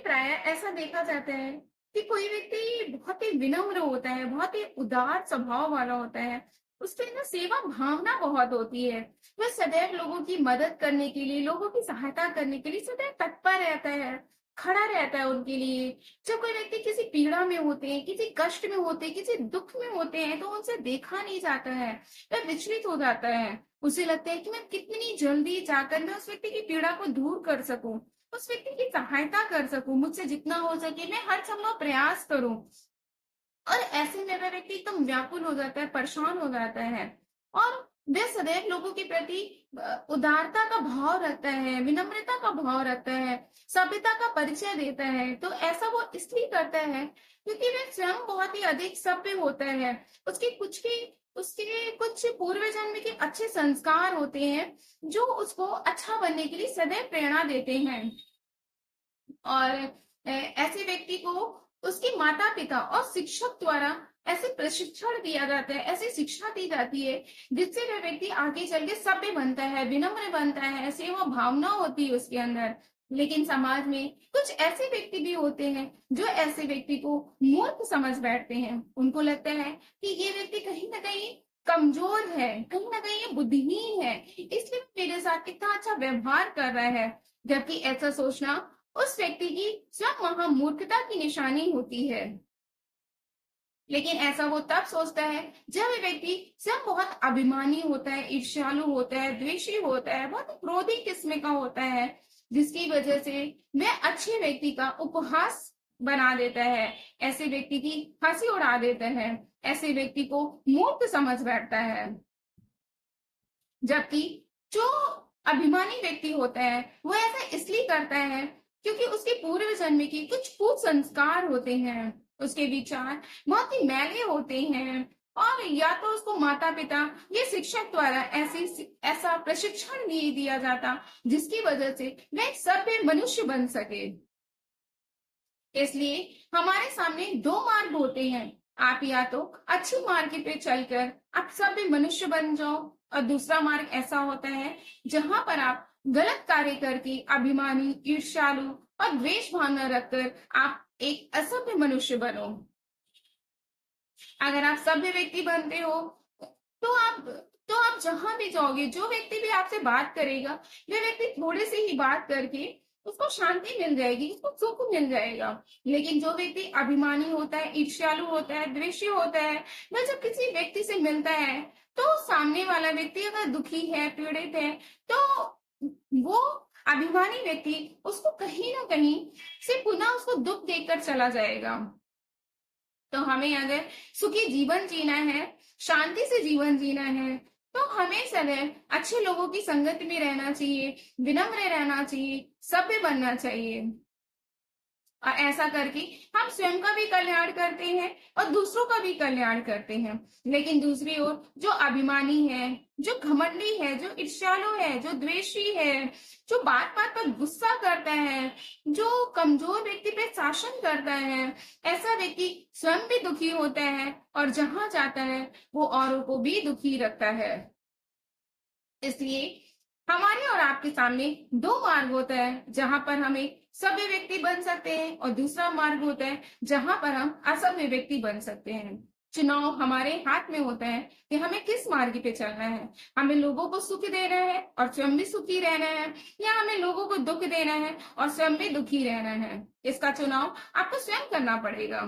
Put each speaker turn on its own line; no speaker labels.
प्राय ऐसा देखा जाता है कि कोई व्यक्ति बहुत ही विनम्र होता है, बहुत ही उदार स्वभाव वाला होता है। उसके अंदर सेवा भावना बहुत होती है। वह सदैव लोगों की मदद करने के लिए, लोगों की सहायता करने के लिए सदैव तत्पर रहता है, खड़ा रहता है उनके लिए। जब कोई व्यक्ति किसी पीड़ा में होते हैं, किसी कष्ट में होते हैं, किसी दुख में होते हैं, तो उनसे देखा नहीं जाता है। वह विचलित हो जाता है। उसे लगता है कि मैं कितनी जल्दी जाकर मैं उस व्यक्ति की पीड़ा को दूर कर सकूं, उस व्यक्ति की सहायता कर सकूं, मुझसे जितना हो सके मैं हर संभव प्रयास करूं। और ऐसे में वह व्यक्ति एकदम व्याकुल हो जाता है, परेशान हो जाता है। और वह सदैव लोगों के प्रति उदारता का भाव रखता है, विनम्रता का भाव रखता है, सभ्यता का परिचय देता है। तो ऐसा वो इसलिए करता है क्योंकि वह स्वयं बहुत ही अधिक सभ्य होता है। उसके कुछ पूर्व जन्म के अच्छे संस्कार होते हैं जो उसको अच्छा बनने के लिए सदैव प्रेरणा देते हैं। और ऐसे व्यक्ति को उसके माता पिता और शिक्षक द्वारा ऐसे प्रशिक्षण दिया जाता है, ऐसी शिक्षा दी जाती है जिससे वह व्यक्ति आगे चल के सभ्य बनता है, विनम्र बनता है, सेवा भावना होती है उसके अंदर। लेकिन समाज में कुछ ऐसे व्यक्ति भी होते हैं जो ऐसे व्यक्ति को मूर्ख समझ बैठते हैं। उनको लगता है कि ये व्यक्ति कहीं ना कहीं कमजोर है, कहीं ना कहीं ये बुद्धिहीन है, इसलिए मेरे साथ इतना अच्छा व्यवहार कर रहा है। जबकि ऐसा सोचना उस व्यक्ति की स्वयं महामूर्खता की निशानी होती है। लेकिन ऐसा वो तब सोचता है जब वह व्यक्ति स्वयं बहुत अभिमानी होता है, ईर्ष्यालु होता है, द्वेषी होता है, बहुत क्रोधी किस्म का होता है, जिसकी वजह से वह अच्छे व्यक्ति का उपहास बना देता है, ऐसे व्यक्ति की हंसी उड़ा देता है, ऐसे व्यक्ति को मूर्ख समझ बैठता है। जबकि जो अभिमानी व्यक्ति होता है वो ऐसा इसलिए करता है क्योंकि उसके पूर्व जन्म के कुछ कुसंस्कार होते हैं, उसके विचार बहुत ही मैले होते हैं। और या तो उसको माता पिता या शिक्षक द्वारा ऐसा प्रशिक्षण नहीं दिया जाता जिसकी वजह से वह एक सभ्य मनुष्य बन सके। इसलिए हमारे सामने दो मार्ग होते हैं। आप या तो अच्छी मार्ग पे चलकर आप सभ्य मनुष्य बन जाओ, और दूसरा मार्ग ऐसा होता है जहां पर आप गलत कार्य करके अभिमानी, ईर्ष्यालु और द्वेष भावना रखकर आप एक असभ्य मनुष्य बनो। अगर आप सभ्य व्यक्ति बनते हो तो आप जहां भी जाओगे, जो व्यक्ति भी आपसे बात करेगा, वह व्यक्ति थोड़े से ही बात करके उसको शांति मिल जाएगी, उसको सुख मिल जाएगा। लेकिन जो व्यक्ति अभिमानी होता है, ईर्ष्यालु होता है, द्वेषी होता है, वह जब किसी व्यक्ति से मिलता है तो सामने वाला व्यक्ति अगर दुखी है, पीड़ित है, तो वो अभिमानी व्यक्ति उसको कहीं ना कहीं से पुनः उसको दुख देकर चला जाएगा। तो हमें अगर सुखी जीवन जीना है, शांति से जीवन जीना है, तो हमें सदैव अच्छे लोगों की संगत में रहना चाहिए, विनम्र रहना चाहिए, सभ्य बनना चाहिए। और ऐसा करके हम स्वयं का भी कल्याण करते हैं और दूसरों का भी कल्याण करते हैं। लेकिन दूसरी ओर जो अभिमानी है, जो घमंडी है, जो ईर्ष्यालु है, जो द्वेषी है, जो बात बात पर गुस्सा करता है, जो कमजोर व्यक्ति पे शासन करता है, ऐसा व्यक्ति स्वयं भी दुखी होता है और जहां जाता है वो औरों को भी दुखी रखता है। इसलिए हमारे और आपके सामने दो मार्ग होता है जहां पर हमें सभ्य व्यक्ति बन सकते हैं, और दूसरा मार्ग होता है जहां पर हम असभ्य व्यक्ति बन सकते हैं। चुनाव हमारे हाथ में होता है कि हमें किस मार्ग पे चलना है। हमें लोगों को सुख देना है और स्वयं भी सुखी रहना है, या हमें लोगों को दुख देना है और स्वयं भी दुखी रहना है। इसका चुनाव आपको स्वयं करना पड़ेगा।